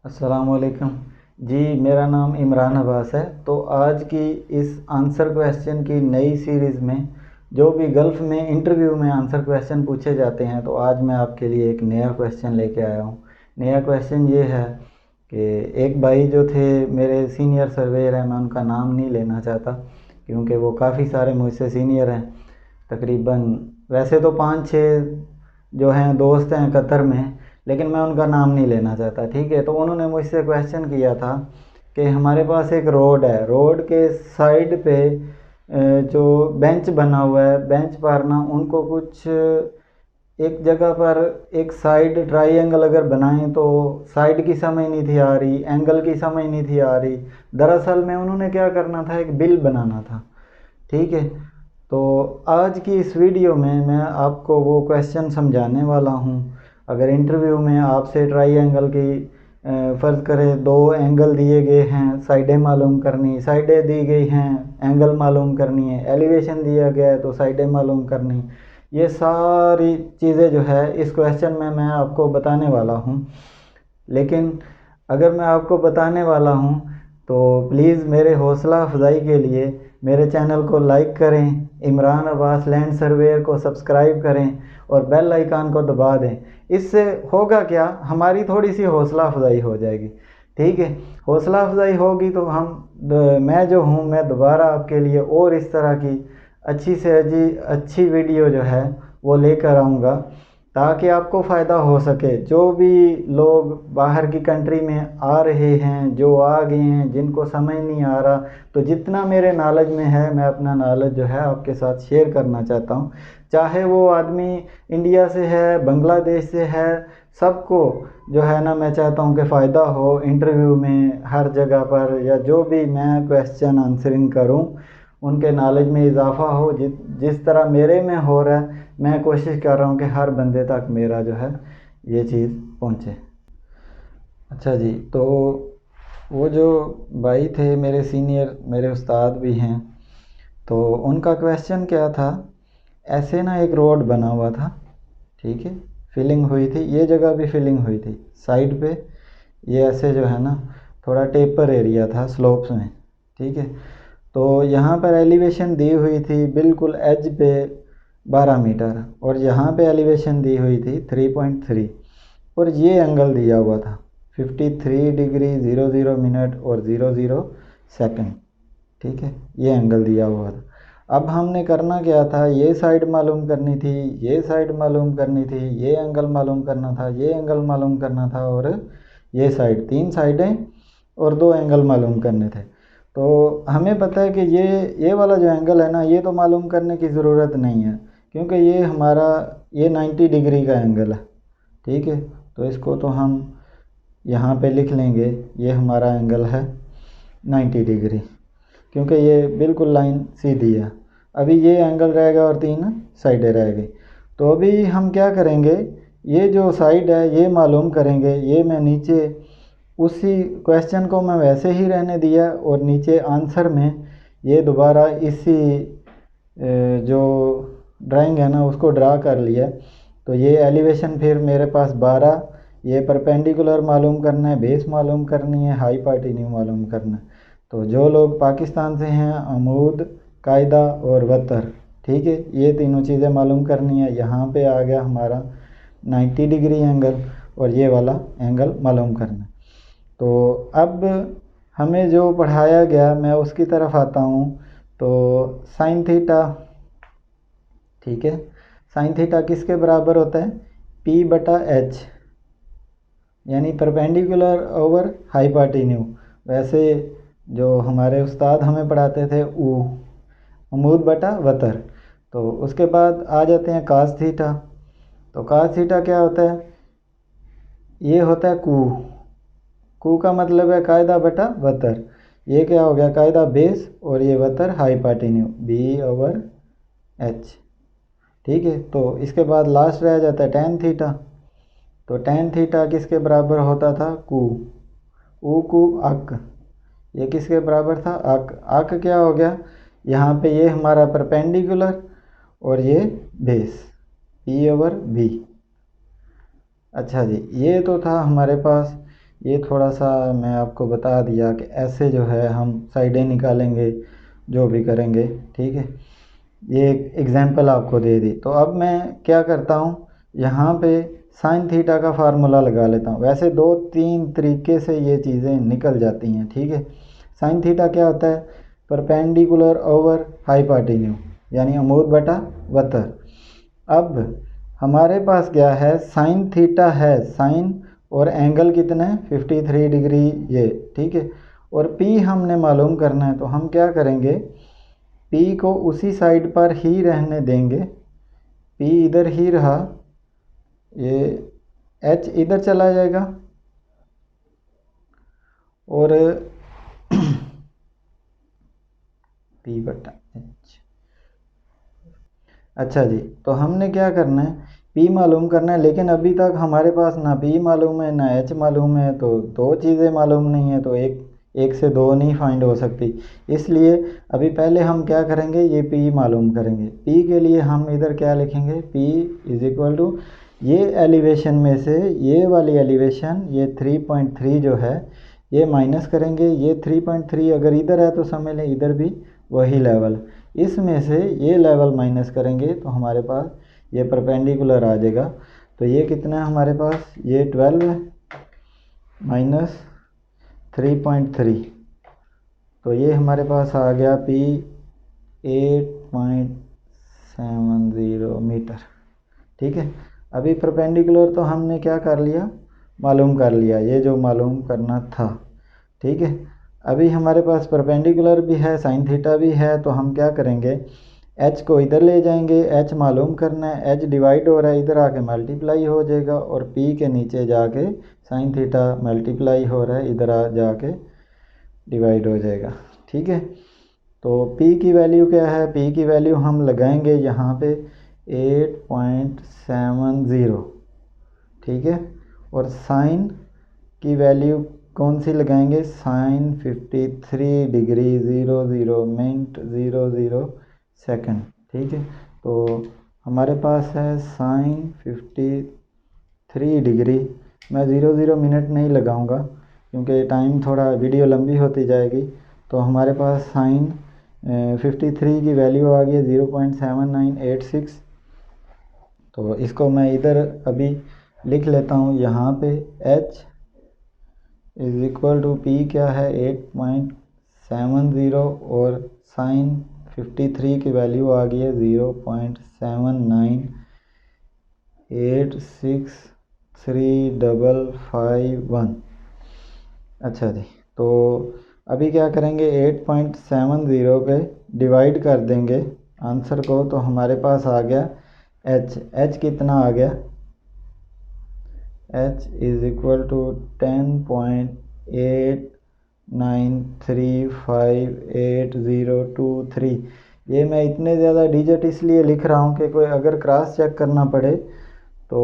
अस्सलाम वालेकुम जी। मेरा नाम इमरान अब्बास है। तो आज की इस आंसर क्वेश्चन की नई सीरीज़ में जो भी गल्फ़ में इंटरव्यू में आंसर क्वेश्चन पूछे जाते हैं, तो आज मैं आपके लिए एक नया क्वेश्चन लेके आया हूँ। नया क्वेश्चन ये है कि एक भाई जो थे मेरे सीनियर सर्वेयर हैं, मैं उनका नाम नहीं लेना चाहता क्योंकि वो काफ़ी सारे मुझसे सीनियर हैं। तकरीबन वैसे तो 5-6 जो हैं दोस्त हैं कतर में, लेकिन मैं उनका नाम नहीं लेना चाहता, ठीक है। तो उन्होंने मुझसे क्वेश्चन किया था कि हमारे पास एक रोड है, रोड के साइड पे जो बेंच बना हुआ है, बेंच पर ना उनको कुछ एक जगह पर एक साइड ट्राइंगल अगर बनाएं तो साइड की समझ नहीं थी आ रही, एंगल की समझ नहीं थी आ रही। दरअसल में उन्होंने क्या करना था, एक बिल बनाना था, ठीक है। तो आज की इस वीडियो में मैं आपको वो क्वेश्चन समझाने वाला हूँ। अगर इंटरव्यू में आपसे ट्राइंगल की फ़र्ज़ करें दो एंगल दिए गए हैं, साइडें मालूम करनी, साइडें दी गई हैं, एंगल मालूम करनी है, एलिवेशन दिया गया है तो साइडें मालूम करनी, ये सारी चीज़ें जो है इस क्वेश्चन में मैं आपको बताने वाला हूँ। लेकिन अगर मैं आपको बताने वाला हूँ तो प्लीज़ मेरे हौसला अफजाई के लिए मेरे चैनल को लाइक करें, इमरान अब्बास लैंड सर्वेयर को सब्सक्राइब करें और बेल आइकन को दबा दें। इससे होगा क्या, हमारी थोड़ी सी हौसला अफजाई हो जाएगी, ठीक है। हौसला अफजाई होगी तो मैं जो हूँ मैं दोबारा आपके लिए और इस तरह की अच्छी से अच्छी वीडियो जो है वो लेकर आऊँगा ताकि आपको फ़ायदा हो सके। जो भी लोग बाहर की कंट्री में आ रहे हैं, जो आ गए हैं, जिनको समझ नहीं आ रहा, तो जितना मेरे नॉलेज में है मैं अपना नॉलेज जो है आपके साथ शेयर करना चाहता हूँ। चाहे वो आदमी इंडिया से है, बांग्लादेश से है, सबको जो है ना मैं चाहता हूँ कि फ़ायदा हो इंटरव्यू में हर जगह पर, या जो भी मैं क्वेश्चन आंसरिंग करूँ उनके नॉलेज में इजाफ़ा हो। जिस तरह मेरे में हो रहा है मैं कोशिश कर रहा हूँ कि हर बंदे तक मेरा जो है ये चीज़ पहुँचे। अच्छा जी, तो वो जो भाई थे मेरे सीनियर, मेरे उस्ताद भी हैं, तो उनका क्वेश्चन क्या था, ऐसे ना एक रोड बना हुआ था, ठीक है, फिलिंग हुई थी, ये जगह भी फिलिंग हुई थी साइड पे, ये ऐसे जो है ना थोड़ा टेपर एरिया था स्लोप्स में, ठीक है। तो यहाँ पर एलिवेशन दी हुई थी बिल्कुल एज पे 12 मीटर, और यहाँ पे एलिवेशन दी हुई थी 3.3, और ये एंगल दिया हुआ था 53 डिग्री 00 मिनट और 00 सेकंड, ठीक है, ये एंगल दिया हुआ था। अब हमने करना क्या था, ये साइड मालूम करनी थी, ये साइड मालूम करनी थी, ये एंगल मालूम करना था, ये एंगल मालूम करना था, और ये साइड, 3 साइडें और 2 एंगल मालूम करने थे। तो हमें पता है कि ये वाला जो एंगल है ना, ये तो मालूम करने की ज़रूरत नहीं है क्योंकि ये हमारा ये 90 डिग्री का एंगल है, ठीक है। तो इसको तो हम यहाँ पे लिख लेंगे, ये हमारा एंगल है 90 डिग्री, क्योंकि ये बिल्कुल लाइन सीधी है। अभी ये एंगल रहेगा और 3 साइडें रहेगी। तो अभी हम क्या करेंगे, ये जो साइड है ये मालूम करेंगे। ये मैं नीचे उसी क्वेश्चन को मैं वैसे ही रहने दिया और नीचे आंसर में ये दोबारा इसी जो ड्राइंग है ना उसको ड्रा कर लिया। तो ये एलिवेशन फिर मेरे पास 12, ये परपेंडिकुलर मालूम करना है, बेस मालूम करनी है, हाई पार्टिन्यू मालूम करना है। तो जो लोग पाकिस्तान से हैं, अमूद, कायदा और वतर, ठीक है, ये तीनों चीज़ें मालूम करनी है। यहाँ पे आ गया हमारा 90 डिग्री एंगल और ये वाला एंगल मालूम करना है। तो अब हमें जो पढ़ाया गया मैं उसकी तरफ आता हूँ। तो साइन थीटा, ठीक है, साइन थीटा किसके बराबर होता है, P/H, यानी परपेंडिकुलर ओवर हाइपाटिन्यू। वैसे जो हमारे उस्ताद हमें पढ़ाते थे अमूद बटा वतर। तो उसके बाद आ जाते हैं कास थीटा। तो कास थीटा क्या होता है, ये होता है कू का मतलब है कायदा बटा वतर। ये क्या हो गया, कायदा बेस और ये वतर हाइपाटिन्यू B/H, ठीक है। तो इसके बाद लास्ट रह जाता है टेन थीटा। तो टेन थीटा किसके बराबर होता था, कू अक, ये किसके बराबर था, अक क्या हो गया, यहाँ पे ये हमारा परपेंडिकुलर और ये बेस P/B। अच्छा जी, ये तो था हमारे पास ये थोड़ा सा मैं आपको बता दिया कि ऐसे जो है हम साइडें निकालेंगे जो भी करेंगे, ठीक है। ये एक एग्जांपल आपको दे दी। तो अब मैं क्या करता हूँ, यहाँ पे साइन थीटा का फार्मूला लगा लेता हूँ। वैसे 2-3 तरीके से ये चीज़ें निकल जाती हैं, ठीक है। साइन थीटा क्या होता है, परपेंडिकुलर ओवर हाइपोटेन्यू, यानी अमूद बटा वतर। अब हमारे पास क्या है, साइन थीटा है, साइन और एंगल कितना है 53 डिग्री ये, ठीक है। और पी हमने मालूम करना है, तो हम क्या करेंगे, पी को उसी साइड पर ही रहने देंगे। पी इधर ही रहा, ये एच इधर चला जाएगा और पी बटा एच। अच्छा जी, तो हमने क्या करना है, पी मालूम करना है, लेकिन अभी तक हमारे पास ना पी मालूम है ना एच मालूम है, तो दो चीज़ें मालूम नहीं है, तो एक से दो नहीं फाइंड हो सकती। इसलिए अभी पहले हम क्या करेंगे, ये पी मालूम करेंगे। पी के लिए हम इधर क्या लिखेंगे, पी इज इक्वल टू ये एलिवेशन में से ये वाली एलिवेशन, ये 3.3 जो है ये माइनस करेंगे। ये 3.3 अगर इधर है तो समझ लें इधर भी वही लेवल, इसमें से ये लेवल माइनस करेंगे तो हमारे पास ये परपेंडिकुलर आ जाएगा। तो ये कितना है हमारे पास, ये 12 है माइनस 3.3, तो ये हमारे पास आ गया पी 8.70 मीटर, ठीक है। अभी परपेंडिकुलर तो हमने क्या कर लिया, मालूम कर लिया, ये जो मालूम करना था, ठीक है। अभी हमारे पास परपेंडिकुलर भी है, साइन थीटा भी है, तो हम क्या करेंगे, एच को इधर ले जाएंगे, एच मालूम करना है, एच डिवाइड हो रहा है, इधर आके मल्टीप्लाई हो जाएगा, और पी के नीचे जाके साइन थीटा मल्टीप्लाई हो रहा है, इधर आ जाके डिवाइड हो जाएगा, ठीक है। तो P की वैल्यू क्या है, P की वैल्यू हम लगाएंगे यहाँ पे 8.70, ठीक है। और साइन की वैल्यू कौन सी लगाएंगे, साइन 53 डिग्री 00 मिनट 00 सेकंड, ठीक है। तो हमारे पास है साइन 53 डिग्री, मैं 00 मिनट नहीं लगाऊंगा क्योंकि टाइम थोड़ा वीडियो लंबी होती जाएगी। तो हमारे पास साइन 53 की वैल्यू आ गई है 0.7986। तो इसको मैं इधर अभी लिख लेता हूँ, यहाँ पे h is equal to p क्या है 8.70 और साइन 53 की वैल्यू आ गई है 0.7986355 अच्छा जी, तो अभी क्या करेंगे 8.70 पे डिवाइड कर देंगे आंसर को, तो हमारे पास आ गया h कितना आ गया, h इज इक्वल टू 10.89358023। ये मैं इतने ज़्यादा डिजिट इसलिए लिख रहा हूँ कि कोई अगर क्रॉस चेक करना पड़े तो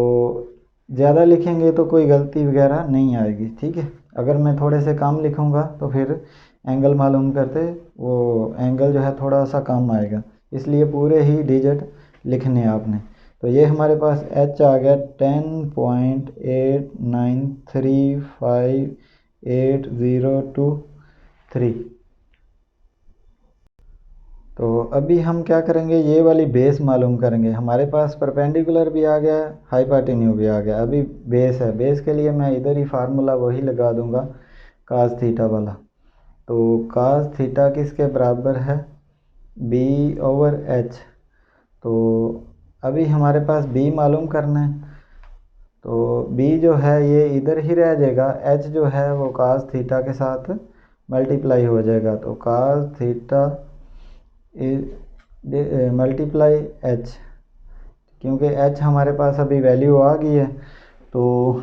ज़्यादा लिखेंगे तो कोई गलती वगैरह नहीं आएगी, ठीक है। अगर मैं थोड़े से कम लिखूँगा तो फिर एंगल मालूम करते वो एंगल जो है थोड़ा सा कम आएगा, इसलिए पूरे ही डिजिट लिखने हैं आपने। तो ये हमारे पास h आ गया 10.89358023। तो अभी हम क्या करेंगे, ये वाली बेस मालूम करेंगे। हमारे पास परपेंडिकुलर भी आ गया, हाइपोटेन्यू भी आ गया, अभी बेस है। बेस के लिए मैं इधर ही फार्मूला वही लगा दूंगा कास थीटा वाला। तो कास थीटा किसके बराबर है, b ओवर h। तो अभी हमारे पास b मालूम करना है, तो b जो है ये इधर ही रह जाएगा, h जो है वो कास थीटा के साथ मल्टीप्लाई हो जाएगा। तो कास थीटा मल्टीप्लाई h, क्योंकि h हमारे पास अभी वैल्यू आ गई है, तो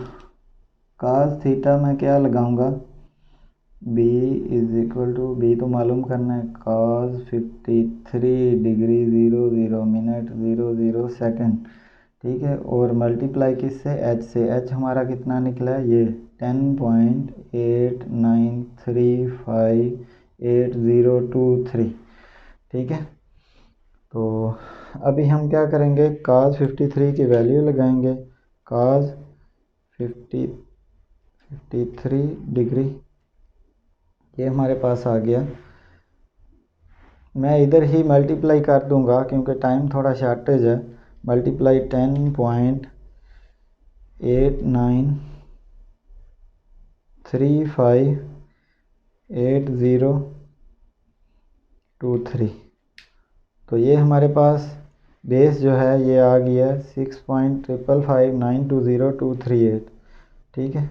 कास थीटा में क्या लगाऊंगा, b is equal to, b तो मालूम करना है, कास 53 डिग्री 00 मिनट 00 सेकंड, ठीक है। और मल्टीप्लाई किससे, h से। h हमारा कितना निकला है, ये 10.89358023, ठीक है। तो अभी हम क्या करेंगे, कास 53 की वैल्यू लगाएंगे, कास 53 53 डिग्री, ये हमारे पास आ गया। मैं इधर ही मल्टीप्लाई कर दूंगा क्योंकि टाइम थोड़ा शॉर्टेज है। मल्टीप्लाई 10.89358023। तो ये हमारे पास बेस जो है ये आ गया 6.555920238। ठीक है,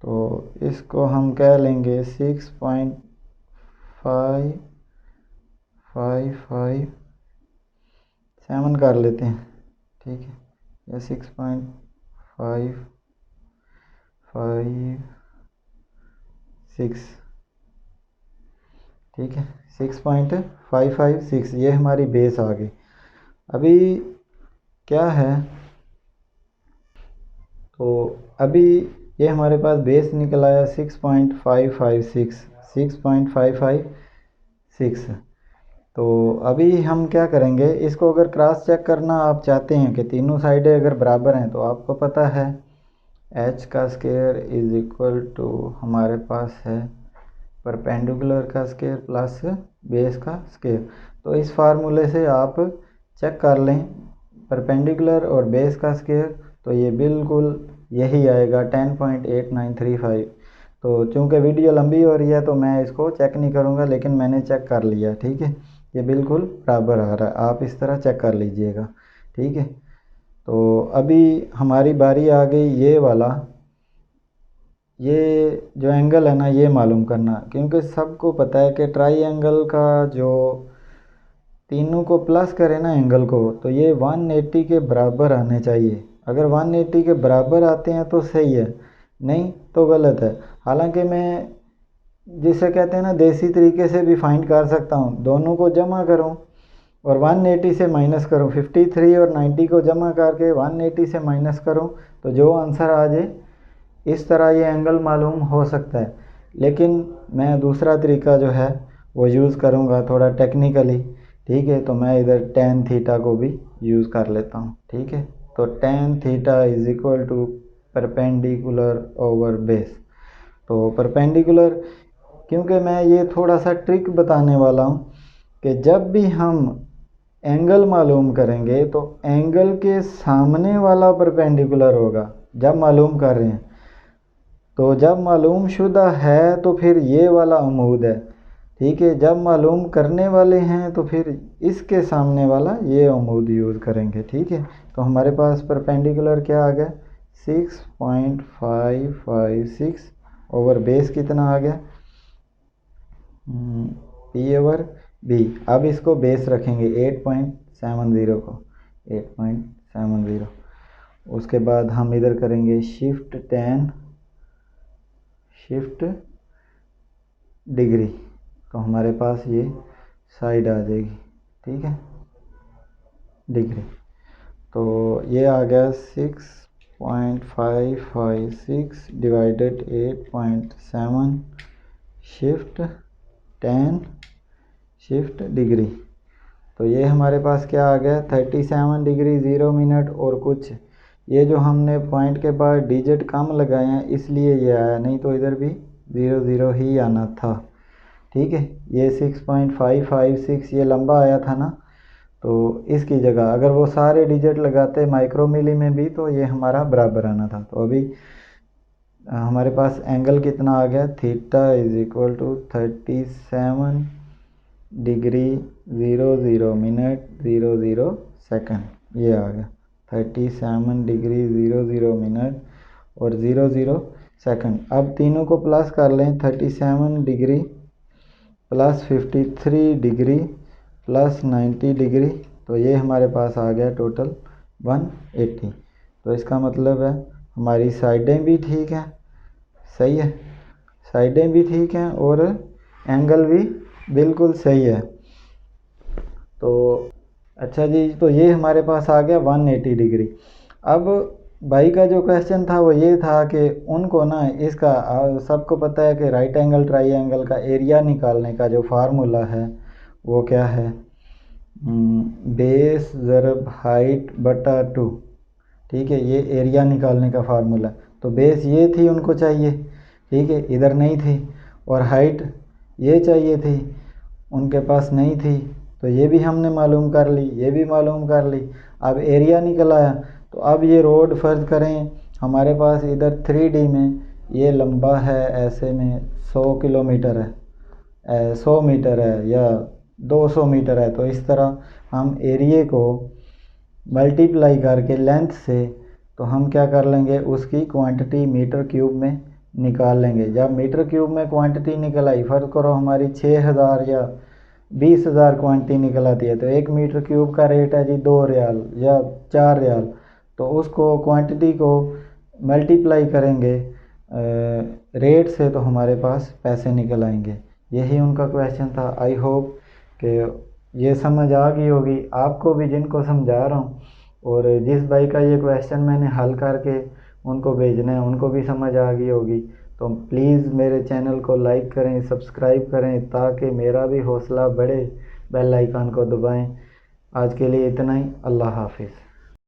तो इसको हम कह लेंगे 6.557 कर लेते हैं। ठीक है, या 6.556, ठीक है, 6.556 ये हमारी बेस आ गई। अभी क्या है, तो अभी ये हमारे पास बेस निकल आया 6.556। तो अभी हम क्या करेंगे, इसको अगर क्रॉस चेक करना आप चाहते हैं कि तीनों साइडें अगर बराबर हैं, तो आपको पता है h का स्क्वायर इज इक्वल टू हमारे पास है परपेंडिकुलर का स्क्वायर प्लस बेस का स्क्वायर। तो इस फार्मूले से आप चेक कर लें परपेंडिकुलर और बेस का स्क्वायर, तो ये बिल्कुल यही आएगा 10.8935। तो चूंकि वीडियो लंबी हो रही है तो मैं इसको चेक नहीं करूँगा, लेकिन मैंने चेक कर लिया। ठीक है, ये बिल्कुल बराबर आ रहा है, आप इस तरह चेक कर लीजिएगा। ठीक है, तो अभी हमारी बारी आ गई ये वाला, ये जो एंगल है ना ये मालूम करना, क्योंकि सबको पता है कि ट्राई का जो तीनों को प्लस करें ना एंगल को, तो ये 180 के बराबर आने चाहिए। अगर 180 के बराबर आते हैं तो सही है, नहीं तो गलत है। हालांकि मैं जिसे कहते हैं ना देसी तरीके से भी फाइंड कर सकता हूँ, दोनों को जमा करूँ और 180 से माइनस करूँ, 53 और 90 को जमा करके 180 से माइनस करूँ, तो जो आंसर आ जाए इस तरह ये एंगल मालूम हो सकता है। लेकिन मैं दूसरा तरीका जो है वो यूज़ करूँगा थोड़ा टेक्निकली। ठीक है, तो मैं इधर tan थीटा को भी यूज़ कर लेता हूँ। ठीक है, तो tan theta is equal to perpendicular over base. तो परपेंडिकुलर, क्योंकि मैं ये थोड़ा सा ट्रिक बताने वाला हूँ कि जब भी हम एंगल मालूम करेंगे तो एंगल के सामने वाला परपेंडिकुलर होगा जब मालूम कर रहे हैं। तो जब मालूम शुदा है तो फिर ये वाला अमूद है। ठीक है, जब मालूम करने वाले हैं तो फिर इसके सामने वाला ये अमूद यूज़ करेंगे। ठीक है, तो हमारे पास परपेंडिकुलर क्या आ गया 6.556 ओवर बेस कितना आ गया पी ओवर बी। अब इसको बेस रखेंगे 8.70 को 8.70। उसके बाद हम इधर करेंगे शिफ्ट डिग्री, तो हमारे पास ये साइड आ जाएगी। ठीक है, डिग्री, तो ये आ गया 6.556 डिवाइडेड 8.7 शिफ्ट डिग्री। तो ये हमारे पास क्या आ गया 37 डिग्री 0 मिनट और कुछ। ये जो हमने पॉइंट के बाद डिजिट कम लगाए हैं इसलिए ये आया, नहीं तो इधर भी 00 ही आना था। ठीक है, ये 6.556 ये लंबा आया था ना, तो इसकी जगह अगर वो सारे डिजिट लगाते माइक्रो मिली में भी तो ये हमारा बराबर आना था। तो अभी हमारे पास एंगल कितना आ गया theta is equal to 37 degree 00 minute 00 second, ये आ गया 37 डिग्री 00 मिनट और 00 सेकंड। अब तीनों को प्लस कर लें, 37 degree plus 53 degree plus 90 degree, तो ये हमारे पास आ गया टोटल 180। तो इसका मतलब है हमारी साइडें भी ठीक हैं, सही है, साइडें भी ठीक हैं और एंगल भी बिल्कुल सही है। तो अच्छा जी, तो ये हमारे पास आ गया 180 डिग्री। अब भाई का जो क्वेश्चन था वो ये था कि उनको ना इसका सबको पता है कि राइट एंगल ट्राइंगल का एरिया निकालने का जो फार्मूला है वो क्या है बेस ज़रब हाइट बटा 2। ठीक है, ये एरिया निकालने का फार्मूला। तो बेस ये थी उनको चाहिए, ठीक है, इधर नहीं थी। और हाइट ये चाहिए थी, उनके पास नहीं थी। तो ये भी हमने मालूम कर ली, ये भी मालूम कर ली। अब एरिया निकल आया। तो अब ये रोड फ़र्ज़ करें हमारे पास इधर 3D में ये लंबा है, ऐसे में 100 किलोमीटर है, 100 मीटर है या 200 मीटर है। तो इस तरह हम एरिए को मल्टीप्लाई करके लेंथ से, तो हम क्या कर लेंगे, उसकी क्वांटिटी मीटर क्यूब में निकाल लेंगे। जब मीटर क्यूब में क्वांटिटी निकल आई, फ़र्ज़ करो हमारी 6000 या 20,000 क्वांटिटी निकल आती है, तो 1 मीटर क्यूब का रेट है जी 2 रियाल या 4 रियाल। तो उसको क्वांटिटी को मल्टीप्लाई करेंगे रेट से, तो हमारे पास पैसे निकल आएंगे। यही उनका क्वेश्चन था। आई होप कि ये समझ आ गई होगी आपको भी, जिनको समझा रहा हूँ। और जिस भाई का ये क्वेश्चन मैंने हल करके उनको भेजना है, उनको भी समझ आ गई होगी। तो प्लीज़ मेरे चैनल को लाइक करें, सब्सक्राइब करें, ताकि मेरा भी हौसला बढ़े। बेल आइकन को दबाएं। आज के लिए इतना ही। अल्लाह हाफिज़।